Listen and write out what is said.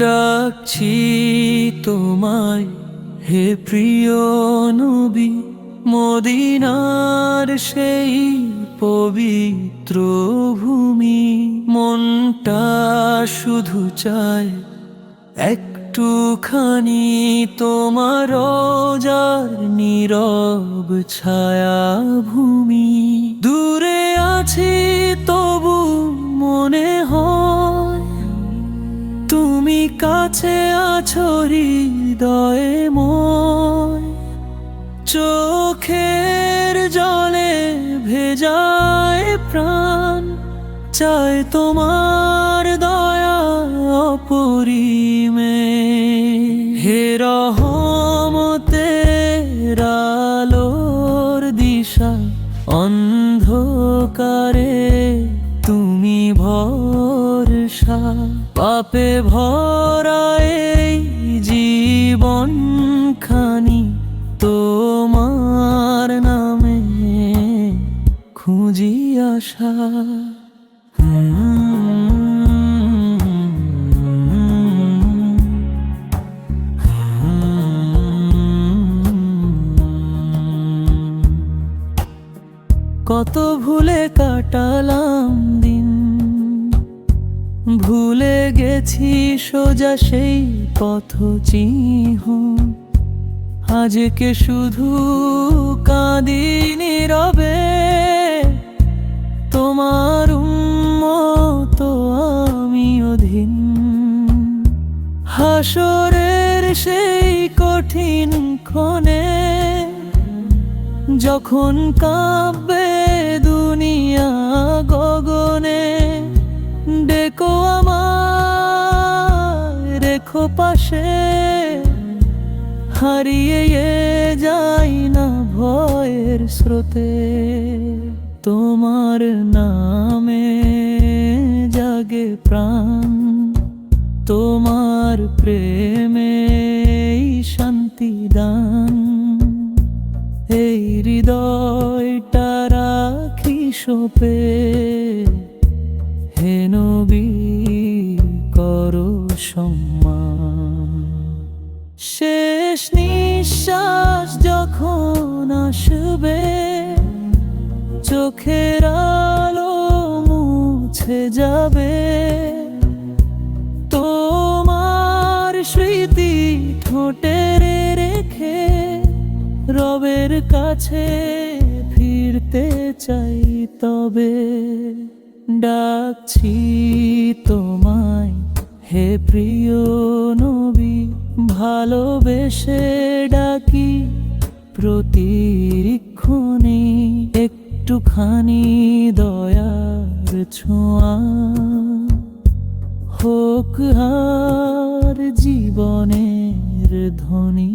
ডাকছি তোমায় হে প্রিয় নবী, মদিনার সেই পবিত্র ভূমি। মনটা শুধু চায় একটুখানি তোমার রোজার নীরব ছায়া ভূমি। দূরে আছি তবু মনে হয় তুমি কাছে আছো হৃদয়ে ময়। চোখের জলে ভেজায় প্রাণ, চায় তোমার দয়া অপরিমে। হে রহমতের আলোর দিশা, অন্ধকারে তুমি ভরসা। পাপে ভরা এই জীবন খানি তোমার নামে খুঁজি আশা। কত ভুলে কাটালাম দিন, ভুলে গেছি সোজা সেই পথ চিহ্ন। আজকে শুধু কাঁদি নীরবে, তোমার উম্মত আমি অধীন। হাসরের সেই কঠিন ক্ষণে যখন কাঁপবে দুনিয়া গগনে, ডেকো আমায় রেখো পাশে। হারিয়ে যাই না ভয়ের স্রোতে, তোমার নামে জাগে প্রাণ। তোমার প্রেমে শান্তি দান, এই হৃদয়টা রাখি সপে। হে নবী করো সম্মান, শেষ নিঃশ্বাস যখন আসবে, চোখের আলো মুছে যাবে। তোমার স্মৃতি ঠোঁটে রেখে রবের কাছে ফিরতে চাই তবে। ডাকছি তোমায় হে প্রিয় নবী, ভালোবেসে ডাকি প্রতিক্ষণে। একটুখানি দয়ার ছোঁয়া হোক আর জীবনের ধ্বনি।